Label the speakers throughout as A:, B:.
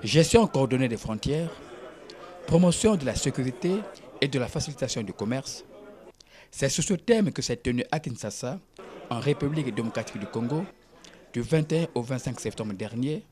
A: Gestion coordonnée des frontières, promotion de la sécurité et de la facilitation du commerce. C'est sous ce thème que s'est tenu à Kinshasa, en République démocratique du Congo, du 21 au 25 septembre dernier,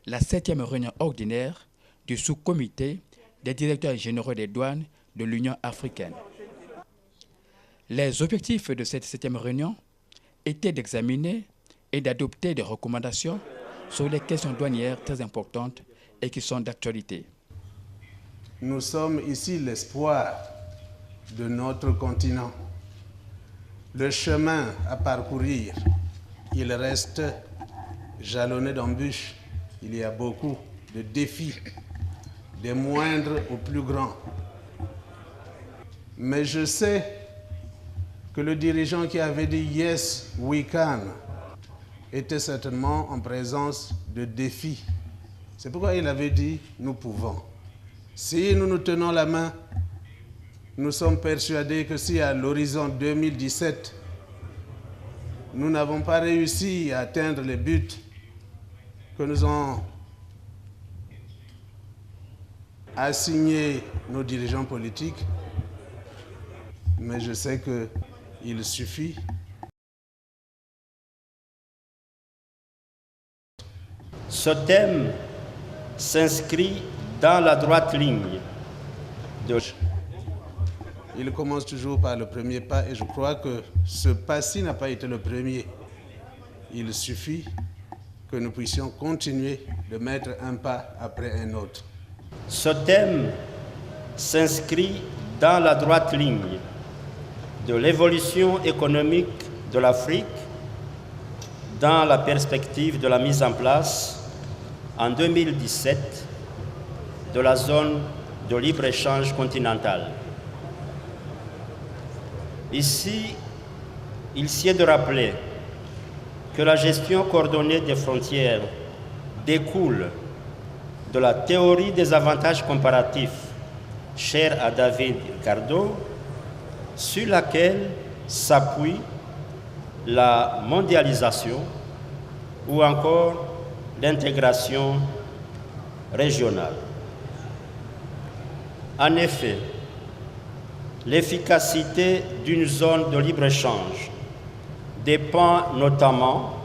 A: la 7e réunion ordinaire du sous-comité des directeurs généraux des douanes de l'Union africaine. Les objectifs de cette 7e réunion étaient d'examiner et d'adopter des recommandations sur les questions douanières très importantes et qui sont d'actualité.
B: Nous sommes ici l'espoir de notre continent. Le chemin à parcourir, il reste jalonné d'embûches. Il y a beaucoup de défis, des moindres aux plus grands. Mais je sais que le dirigeant qui avait dit « Yes, we can » était certainement en présence de défis. C'est pourquoi il avait dit « Nous pouvons ». Si nous nous tenons la main, nous sommes persuadés que si à l'horizon 2017, nous n'avons pas réussi à atteindre les buts que nous ont assignés nos dirigeants politiques, mais je sais qu'il suffit.
C: Ce thème s'inscrit dans la droite ligne de...
B: Il commence toujours par le premier pas et je crois que ce pas-ci n'a pas été le premier. Il suffit que nous puissions continuer de mettre un pas après un autre.
C: Ce thème s'inscrit dans la droite ligne de l'évolution économique de l'Afrique dans la perspective de la mise en place en 2017 de la zone de libre-échange continentale. Ici, il sied de rappeler que la gestion coordonnée des frontières découle de la théorie des avantages comparatifs, chère à David Ricardo, sur laquelle s'appuie la mondialisation ou encore l'intégration régionale. En effet, l'efficacité d'une zone de libre-échange dépend notamment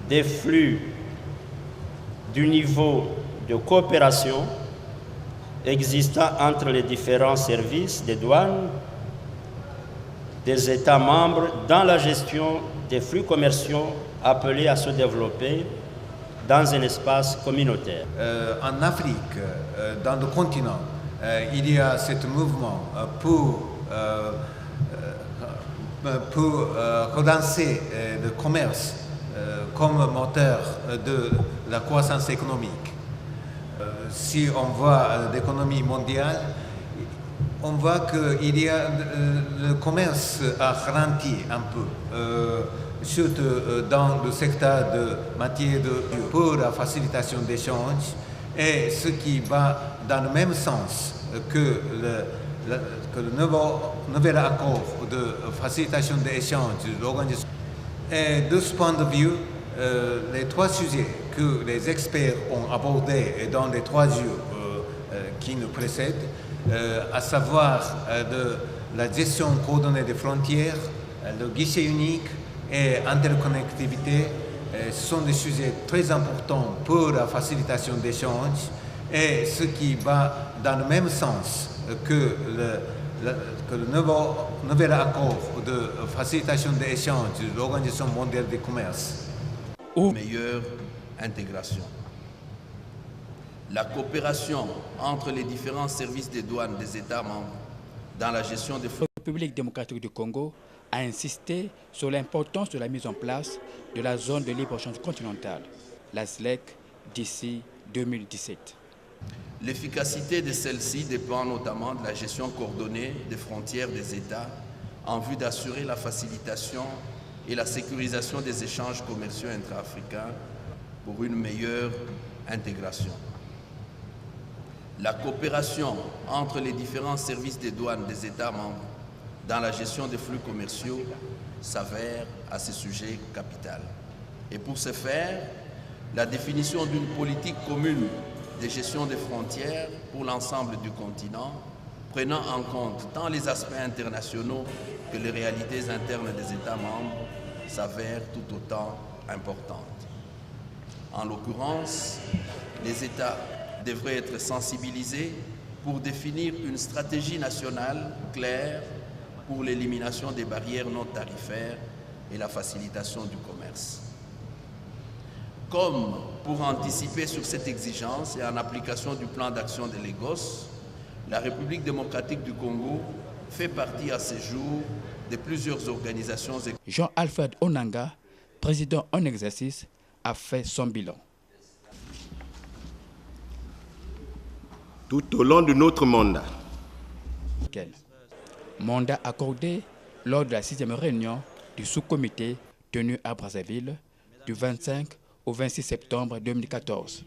C: des flux, du niveau de coopération existant entre les différents services des douanes des États membres dans la gestion des flux commerciaux appelés à se développer dans un espace communautaire.
D: En Afrique, dans le continent, il y a ce mouvement pour relancer le commerce comme moteur de la croissance économique. Si on voit l'économie mondiale, on voit que le commerce a ralenti un peu, surtout dans le secteur de matière pour la facilitation d'échanges, et ce qui va dans le même sens que le nouvel accord de facilitation d'échanges de l'organisation. Et de ce point de vue, les trois sujets que les experts ont abordés dans les 3 jours qui nous précèdent, à savoir de la gestion coordonnée des frontières, le guichet unique et interconnectivité, sont des sujets très importants pour la facilitation d'échanges et ce qui va dans le même sens que le nouvel accord de facilitation des échanges de l'Organisation mondiale du commerce.
E: Ou meilleure intégration. La coopération entre les différents services des douanes des États membres dans la gestion des flux.
A: La République démocratique du Congo a insisté sur l'importance de la mise en place de la zone de libre-échange continentale, la ZLEC, d'ici 2017.
E: L'efficacité de celle-ci dépend notamment de la gestion coordonnée des frontières des États en vue d'assurer la facilitation et la sécurisation des échanges commerciaux intra-africains pour une meilleure intégration. La coopération entre les différents services des douanes des États membres dans la gestion des flux commerciaux s'avère à ce sujet capital. Et pour ce faire, la définition d'une politique commune de gestion des frontières pour l'ensemble du continent, prenant en compte tant les aspects internationaux que les réalités internes des États membres, s'avèrent tout autant importantes. En l'occurrence, les États devraient être sensibilisés pour définir une stratégie nationale claire pour l'élimination des barrières non tarifaires et la facilitation du commerce. Comme pour anticiper sur cette exigence et en application du plan d'action de Lagos, la République démocratique du Congo fait partie à ce jour de plusieurs organisations.
A: Jean-Alfred Onanga, président en exercice, a fait son bilan.
F: Tout au long de notre mandat.
A: Mandat accordé lors de la 6e réunion du sous-comité tenu à Brazzaville du 25 au 26 septembre 2014.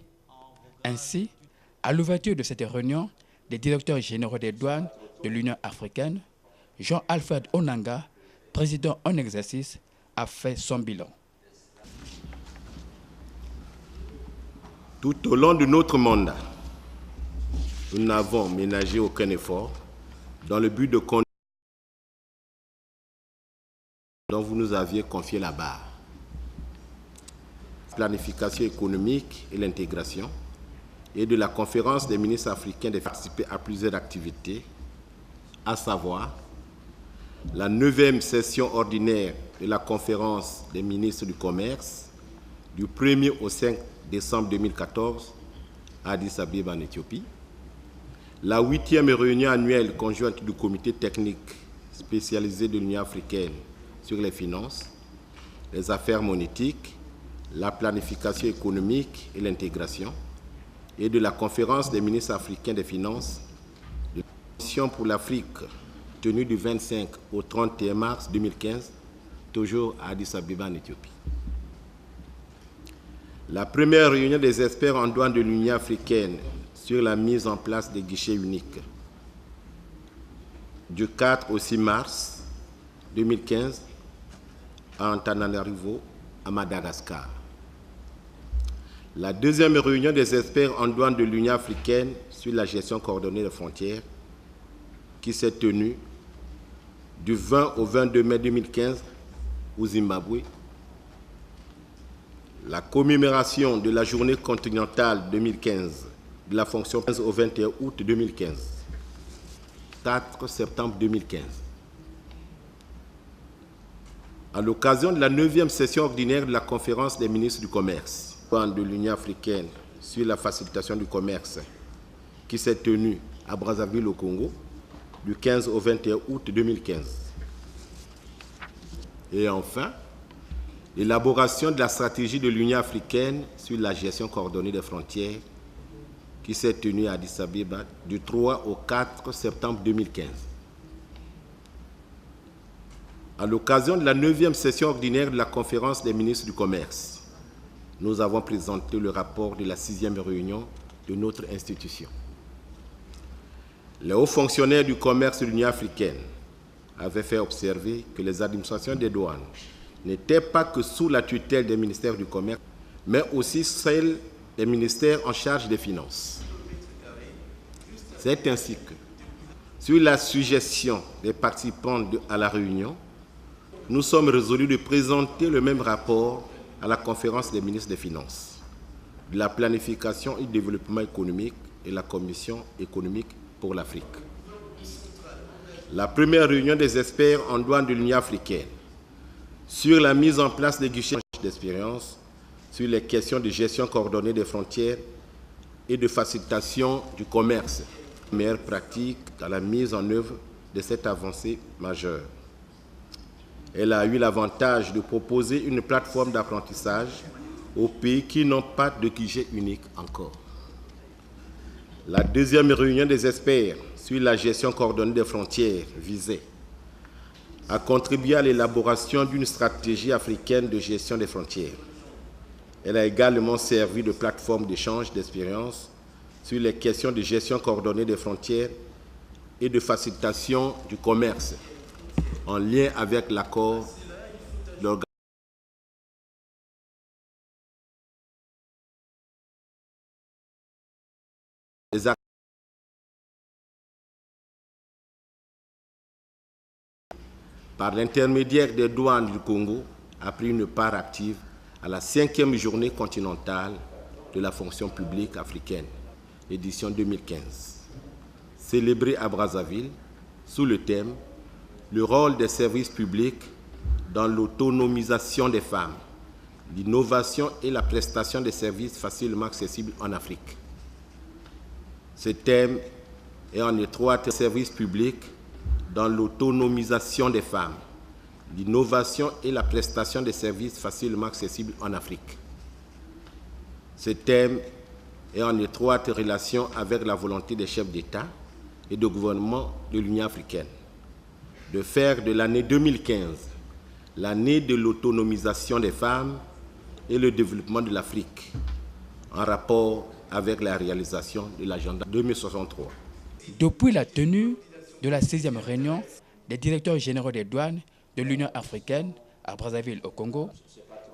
A: Ainsi, à l'ouverture de cette réunion, les directeurs généraux des douanes de l'Union africaine, Jean-Alfred Onanga, président en exercice, a fait son bilan.
F: Tout au long de notre mandat, nous n'avons ménagé aucun effort dans le but de conduire dont vous nous aviez confié la barre. Planification économique et l'intégration, et de la conférence des ministres africains de participer à plusieurs activités, à savoir la 9e session ordinaire de la conférence des ministres du commerce du 1er au 5 décembre 2014 à Addis Abeba en Éthiopie, la 8e réunion annuelle conjointe du comité technique spécialisé de l'Union africaine sur les finances, les affaires monétiques, la planification économique et l'intégration, et de la conférence des ministres africains des finances de la Commission pour l'Afrique tenue du 25 au 31 mars 2015, toujours à Addis Abeba en Éthiopie. La première réunion des experts en douane de l'Union africaine sur la mise en place des guichets uniques du 4 au 6 mars 2015 à Antananarivo, à Madagascar. La deuxième réunion des experts en douane de l'Union africaine sur la gestion coordonnée des frontières qui s'est tenue du 20 au 22 mai 2015 au Zimbabwe. La commémoration de la journée continentale 2015 de la fonction 15 au 21 août 2015, 4 septembre 2015. À l'occasion de la 9e session ordinaire de la conférence des ministres du commerce de l'Union africaine sur la facilitation du commerce qui s'est tenue à Brazzaville au Congo du 15 au 21 août 2015. Et enfin, l'élaboration de la stratégie de l'Union africaine sur la gestion coordonnée des frontières qui s'est tenue à Addis Abeba du 3 au 4 septembre 2015. À l'occasion de la 9e session ordinaire de la conférence des ministres du commerce, nous avons présenté le rapport de la 6e réunion de notre institution. Les hauts fonctionnaires du commerce de l'Union africaine avaient fait observer que les administrations des douanes n'étaient pas que sous la tutelle des ministères du commerce, mais aussi celles des ministères en charge des finances. C'est ainsi que, sur la suggestion des participants à la réunion, nous sommes résolus de présenter le même rapport à la conférence des ministres des Finances, de la planification et du développement économique et la Commission économique pour l'Afrique. La première réunion des experts en douane de l'Union africaine sur la mise en place des guichets d'expérience sur les questions de gestion coordonnée des frontières et de facilitation du commerce, meilleures pratiques dans la mise en œuvre de cette avancée majeure. Elle a eu l'avantage de proposer une plateforme d'apprentissage aux pays qui n'ont pas de guichet unique encore. La deuxième réunion des experts sur la gestion coordonnée des frontières visait à contribuer à l'élaboration d'une stratégie africaine de gestion des frontières. Elle a également servi de plateforme d'échange d'expériences sur les questions de gestion coordonnée des frontières et de facilitation du commerce, en lien avec l'accord par l'intermédiaire des douanes du Congo, a pris une part active à la 5e journée continentale de la fonction publique africaine, édition 2015, célébrée à Brazzaville sous le thème « Le rôle des services publics dans l'autonomisation des femmes, l'innovation et la prestation de services facilement accessibles en Afrique ». Ce thème est en étroite service public dans l'autonomisation des femmes, l'innovation et la prestation de services facilement accessibles en Afrique. Ce thème est en étroite relation avec la volonté des chefs d'État et de gouvernement de l'Union africaine de faire de l'année 2015 l'année de l'autonomisation des femmes et le développement de l'Afrique, en rapport avec la réalisation de l'agenda 2063.
A: Depuis la tenue de la 6e réunion des directeurs généraux des douanes de l'Union africaine à Brazzaville au Congo,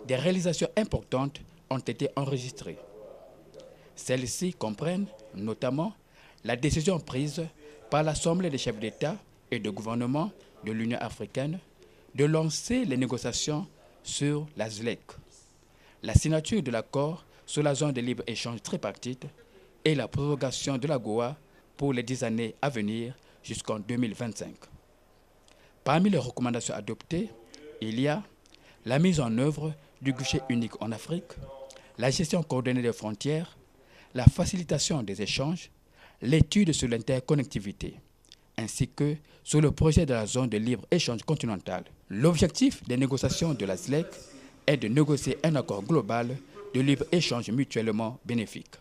A: des réalisations importantes ont été enregistrées. Celles-ci comprennent notamment la décision prise par l'Assemblée des chefs d'État et de gouvernement de l'Union africaine de lancer les négociations sur la ZLEC, la signature de l'accord sur la zone de libre-échange tripartite et la prorogation de l'AGOA pour les 10 années à venir jusqu'en 2025. Parmi les recommandations adoptées, il y a la mise en œuvre du guichet unique en Afrique, la gestion coordonnée des frontières, la facilitation des échanges, l'étude sur l'interconnectivité, ainsi que sur le projet de la zone de libre-échange continentale. L'objectif des négociations de la ZLEC est de négocier un accord global de libre-échange mutuellement bénéfique.